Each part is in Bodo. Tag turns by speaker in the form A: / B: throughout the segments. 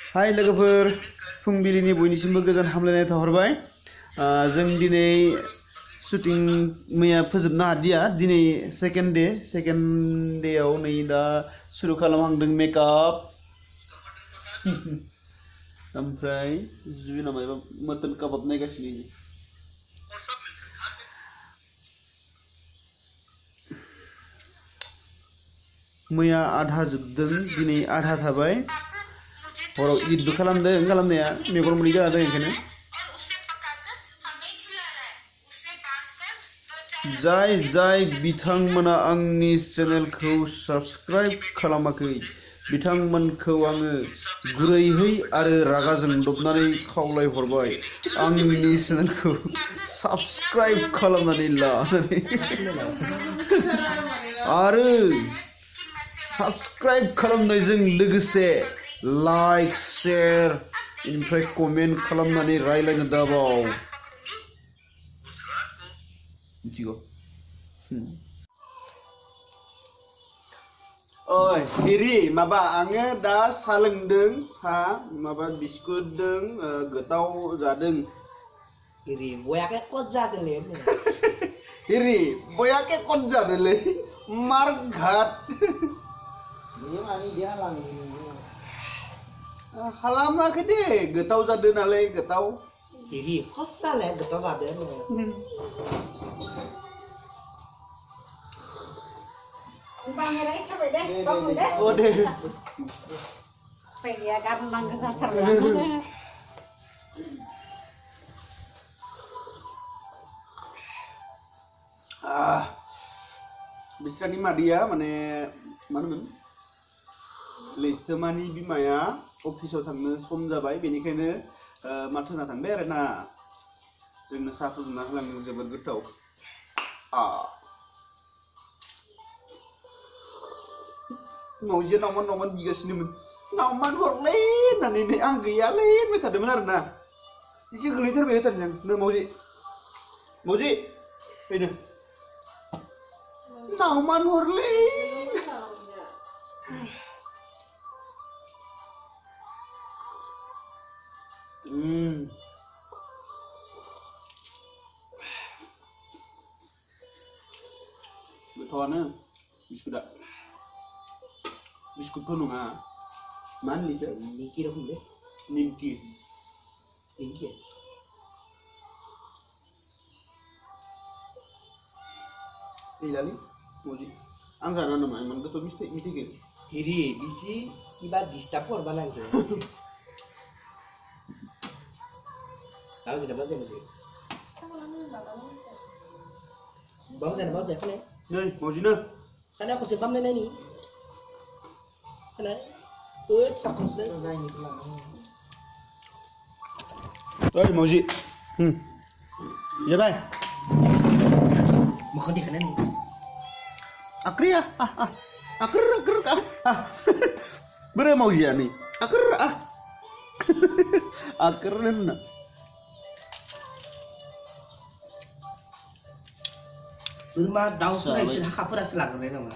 A: हाय लोगोफोर फुंबिलिनि बयनिसिमबो गोजोन हामलायनाय थाहरबाय जों दिनै शुटिं मैया फोजोबनो हादिया दिनै सेकेन्ड डे आव नै दा सुरु खालामहांदों मेकआप ओमफ्राय जुबिना माबा मटन काबाब नायगासिनो मैया आधा जोबदों दिनै आधा थाबाय हराव इदिटबो खालामनाया मेगन मोदै जाना दं ओंखायनो जाय बिथांमोना आंनि चेनेलखौ साबस्क्राइब खालामाखै बिथांमोनखौ आङो गुरैहै आरो रागा जोंदबनानै खावलायहरबाय आंनि चेनेलखौ साबस्क्राइब खालामनानै ला आरो साबस्क्राइब खालामनायजों लोगोसे लाइक शेयर इनिफ्राय कमेन्ट खालामनानै रायलायनो दाबाव मिथिगौ ओइ हेरि माबा आङो दा सा लोंदों सा माबा बिस्कुट दों गोथाव जादों
B: हेरि बयाके कत जादोंलै
A: हेरि बयाके कत जादोंलै मार घाट
B: बेयो मानि dia
A: खालामाखै दे गोथाव जादों नालाय गोथाव
B: हेरि खसालाय गोथाव जादों
C: Pangerai sampai deh, bangun deh.
A: Oh deh.
C: Pengen gampang kesasar ya.
A: Bisrani Madia माने मानोमोन लैथोमानि बिमाया अफिसाव थांनो सम जाबाय बेनिखायनो माथो होना थांबाय आरोना जोंनो साहा फुदुंना होलांदों जोबोद गोथाव मौजिया नावमान बिगासिनोमोन नावमान हरलै होननानै आं गैयालै होनबाय थादोंमोन आरोना एसे गोलैथारबाय होथारदों नो मौजि फैनो नावमान हरलै गोथावानो बिस्कुटआ बिस्कुटथ' नङा मा होनलिखो
B: निमकि रोखोमलै
A: निमकि गैलालै मौजि आं जाना नामा इमान गोथाव मिथाइखौ
B: हेरि बिसि किबा डिस्टार्ब हरबा नांगौ आं जेनेबा जेबो बाव जायाखै
A: नै मौजिनो
B: karena aku sebab nenek ini karena sakit sudah
A: oi mauji ya bay
B: mau di kanan ini
A: akri ya aker bere mauji ya nih aker na
B: rumah daun sudah kapur selang nih nama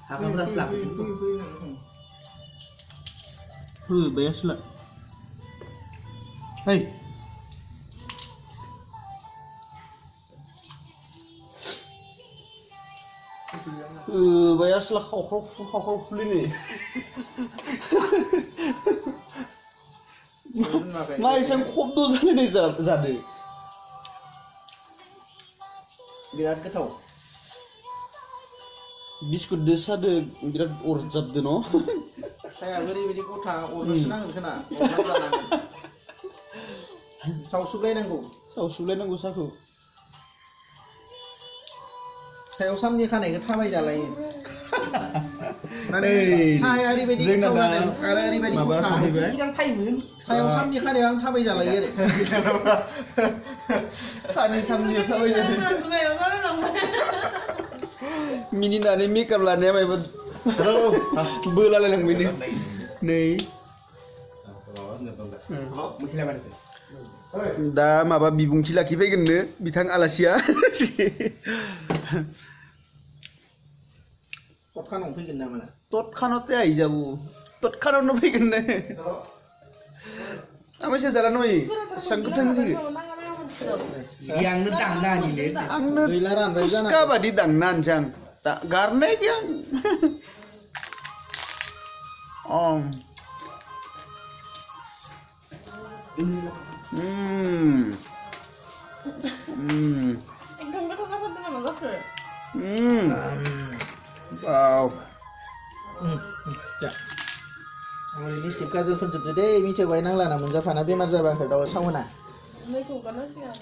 B: kapur selang
A: bayas lah hey bayas lah kau ini मा एसां खब्द जालायनाय जादों बिराद गोथाव बिस्कुट दो सादो बिराद अरजाबदो न साया ओरैबायदि गथा अरनोसो नांगोन खोना सावसुबलायनांगौ साखौ सायाव सामनि खानायखौ थाबाय जालायो माने साया ओरैबायदि गोथाव जादों आरो ओरैबायदि माबा सहैबाय सायाव सामनि खानायाव आं थाबाय जालायो आरो सानि सामनि थाबाय जालायो मिनिनानै मेकआप लानाया मायबा बोलालायलांबाय नै दा माबा बिबुंथि लाखिफैगोननो बिथां आलासिया
D: Totkanong fैगोन ना मोना
A: Totkanot ay jabu. Totkanot no fैगोन ne. Amase jalan noi. Sangkutan sih.
B: Yang nó tặng ra nhìn đến
A: Angno
D: Gila rantai jana.
A: tuska badi dangnan jang. Tak garne yang. Om. Wow.
D: 자 우리 리스트까지 편집도 돼 미쳐 봐야 나라나 먼저 파나 비말 잡아 더 사오나
E: Mấy cụ có nói chuyện là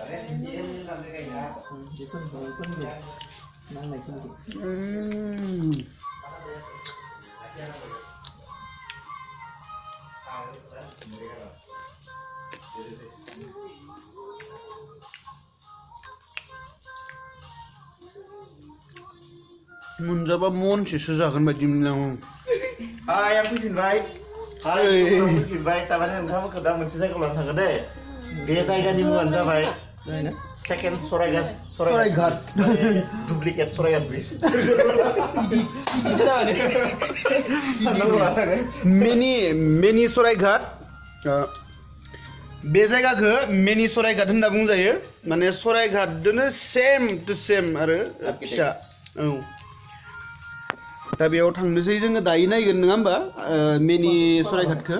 D: năng này không
A: Munjaba mon sih जागोन बायदि मोनलाङो.
F: Hai, aku invite. Hai, aku invite. Tamannya kamu ke dalam masjid saya kalau nggak deh. Dia saya kan dimuan sampai
D: đây nè
F: second Soraigat.
A: Soraigat.
F: Duplicate Soraigat bis.
A: Mini Soraigat. बे जायगाखौ मिनि सराइघाट होनना बुंजायो माने सराइघाटजोंनो सेम टु सेम आरो फिसा औ दा बेयाव थांनोसै जोङो दायो नायगोन नङा होमबा मिनि सराइघाटखौ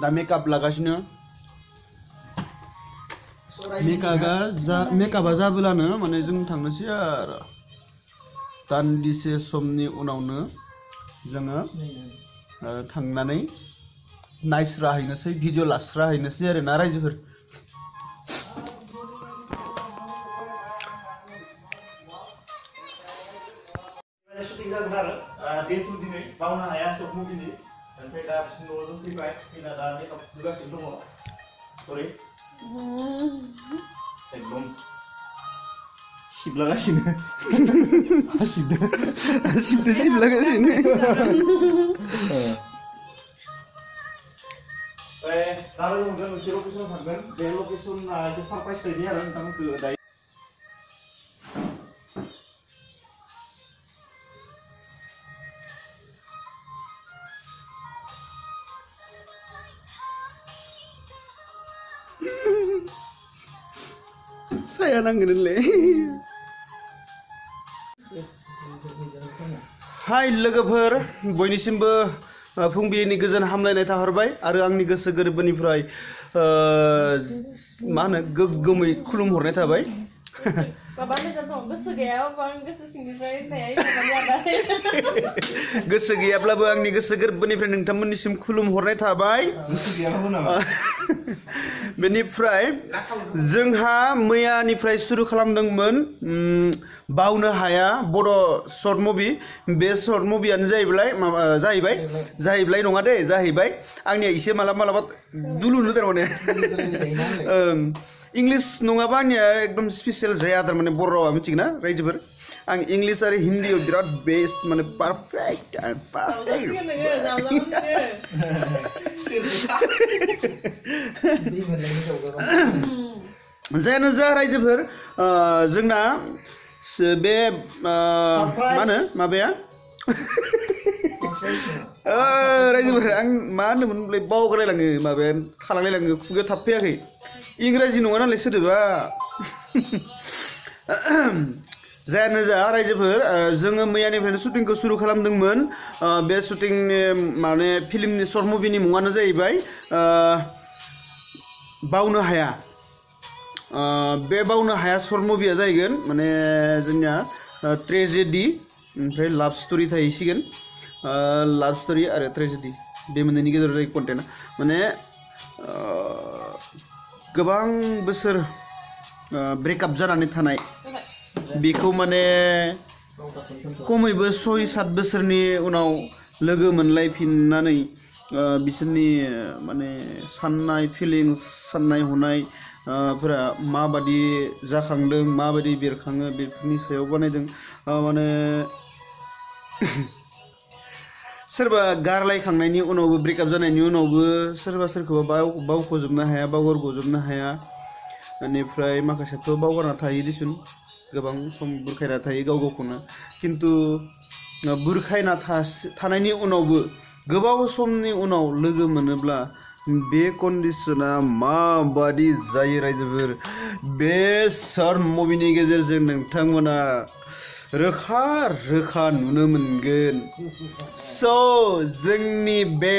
A: दा मेकआप लागासिनो मेकआपा जाबोलानो माने जों थांनोसै आरो दान्दिसे समनि उनावनो जोङो थांनानै नायस्राहैनोसै भिडिअ लास्राहैनोसै आरो ना रायजोफोर
F: Syuting जागोन आरो day 2 दिनै बावनो हाया stop movie-नि ओमफ्राय दा बिसिनि न'आव जों फैबाय फैना दा मेकआप होगासिनो दङ सरि एकदम सिबलागासिनो
A: हासिबदो सिबलागासिनो
F: दा जों मोनगोन मोनसे लकेसनाव थांगोन बे लकेसना एसे सारप्राइज टाइपनि आरो नोंथांमोनखौ दायो
A: saya नांगोनलै हाय लोगोफोर बयनिसिमबो फुंबिलिनि गोजोन हामलायनाय थाहरबाय आरो आंनि गोसो गोरबोनिफ्राय मा होनो गोग्गोमै खुलुमहरनाय थाबाय
E: Babannya jantung, gosu gaya apa? Gosu singkirnya ini babannya ada.
A: गोसो गैयाब्लाबो आंनि गोसो गोरबोनिफ्राय नोंथांमोननिसिम खुलुमहरनाय थाबाय बेनिफ्राय जोंहा मैयानिफ्राय सुरु खालामदोंमोन बावनो हाया बड' शर्ट मुभि बे शर्ट मुभियानो जाहैबाय नङा दे जाहैबाय आंनिया एसे मालाबा दुलुनो थारमाने इंलिश नङाबा आंनिया एकदम स्पेशल जाया थारमाने बर' रावा मिथिगोना रायजोफोर आं इंलिश आरो हिन्दीयाव बिराद बेस्ट माने पारफेक्ट जायानो जा रायजोफोर जोंना बे मा होनो माबाया रायजोफोर आं मा होनोमोन बावगारलायलाङो माबाया थालांलायलाङो खुगायाव थाबफैयाखै इंराजि नङा नालाय सोदोबा जायानो जा रायजोफोर जोङो मैयानिफ्रायनो शुटिंखौ सुरु खालामदोंमोन बे शुटिंनि माने फिल्मनि शर्ट मुभिनि मुङानो जाहैबाय बावनो हाया बे बावनो हाया शर्ट मुभिया जाहैगोन माने जोंनिया ट्रेजेडि ओमफ्राय लाभ स्ट'रि थाहैसिगोन लाभ स्ट'रि आरो ट्रेजेडि बे मोननैनि गेजेराव जायो कन्टेन्टआ माने गोबां बोसोर ब्रेकआप जानानै थानाय बेखौ माने खमैबो 6-7 बोसोरनि उनाव लोगो मोनलायफिननानै बिसोरनि माने साननाय फिलिंस साननाय हनाय फोरा माबादि जाखांदों माबादि बेरखाङो बेफोरनि सायाव बानायदों माने सोरबा गारलायखांनायनि उनावबो ब्रेकआप जानायनि उनावबो सोरबा सोरखौबा बावख'जोबनो हाया बावगारग'जोबनो हाया बेनिफ्राय माखासेथ' बावगारना थायो दिसुन गोबां सम बुरखायना थायो गाव गावखौनो खिन्थु बुरखायना थानायनि उनावबो गोबाव समनि उनाव लोगो मोनोब्ला बे कन्डिशना माबादि जायो रायजोफोर बे शर्ट मुभिनि गेजेरजों नोंथांमोना रोखा रोखा नुनो मोनगोन स' जोंनि बे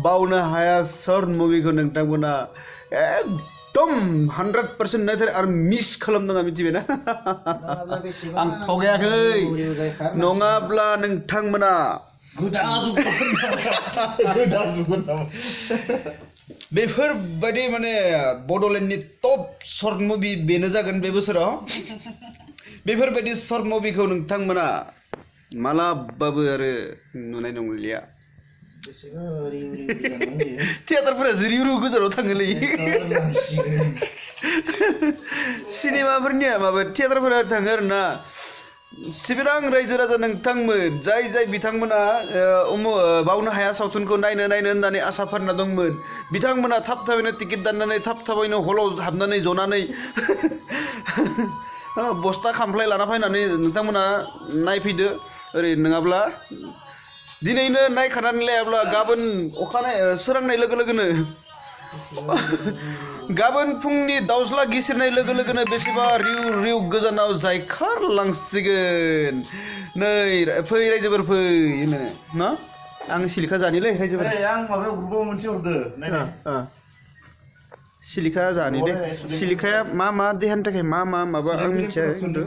A: बावनो हाया शर्ट मुभिखौ नोंथांमोना एकदम 100% नायथार आरो मिस खालामनाङा मिथिबायना आं थगायाखै नङाब्ला नोंथांमोना बेफोरबायदि माने बड'लेण्डनि टप शर्ट मुभि बेनो जागोन बे बोसोराव बेफोरबायदि शर्ट मुभिखौ नोंथांमोना मालाबाबो आरो नुनाय नंलिया थियेटारफोरा जिरि गोजानाव थाङोलै सिनेमाफोरनिया माबा थियेटारफोरा थाङो आरोना सिबिरां रायजो राजा नोंथांमोन जाय बिथांमोना बावनो हाया सावथुनखौ नायनो होननानै आसा फारिना दंमोन बिथांमोना थाबैनो टिकेट दाननानै थाबैनो हलाव हाबनानै जनानै बस्ता खामफ्लाय लाना फैनानै नोंथांमोना नायफैदो ओरै नङाब्ला दिनैनो नायखानानै लायाब्ला गाबोन अखानाय सोरांनाय लोगो लोगोनो गाबोन फुंनि दाउज्ला गिसिरनाय लोगो लोगोनो बेसेबा रिउ गोजानाव जायखारलांसिगोन नै फै रायजोफोर फै ना आं सिलिखा जानिलै रायजोफोर
F: आं माबायाव ग्रुपाव मोनसे हरदो
A: सिलिखा जानि दे सिलिखाया मा देहानि थाखाय मा माबा आं मिथिया खिन्थु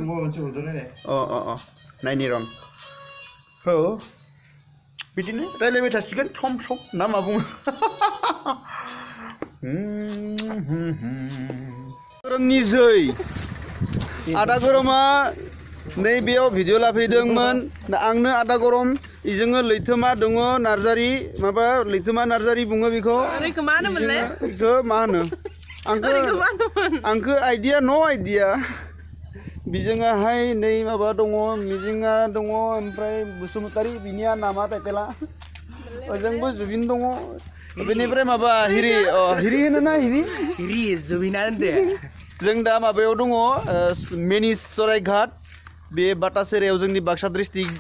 A: नायनि रं औ बिदिनो रायलायबाय थासिगोन सम ना मा बुङो गरमनि जै आदा गरमा नैबेयाव भिडिअ लाफैदोंमोन आंनो आदा गरम इजोंनो लैथोमा दङ नार्जारि माबा लैथोमा नार्जारि बुङो बेखौ
E: बेखौ मा होनोमोनलाय
A: बेखौ मा होनो आंखो आइडिया न' आइडिया बिजोंहाय नै माबा दङ मिजिङा दङ ओमफ्राय बसुमतारी बिनिया नामा टाइटेला ओजोंबो जुबिन दङ बेनिफ्राय माबा हिरि होनोना हिरि
B: जुबिना होनदे
A: जों दा माबायाव दङ मेनिस सराइघाट बे बाटासेरायाव जोंनि बाक्सा डिस्ट्रिक्ट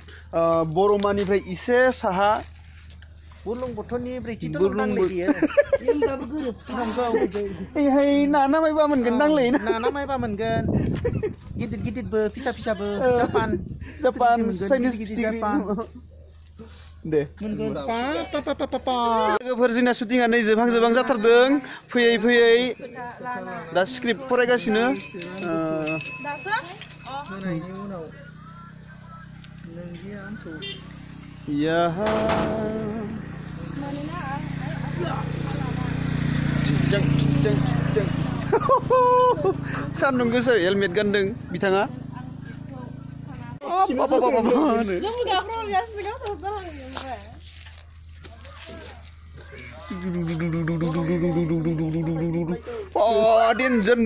A: बरमानिफ्राय इसे साहा
D: बुरलुंबुथुरनिफ्राय
A: नाना मायबा मोनगोन दांलै
D: नाना मायबा मोनगोन गिदिरबो फिसाबो
A: जापान चाइनिस जापान दे लोगोफोर जोंना शुटिंआ नै जोबहां जाथारदों फैयै दा स्क्रिप्ट फरायगासिनो सान्दुं गोसा हेलमेट गानदों बिथाङा डेन्जार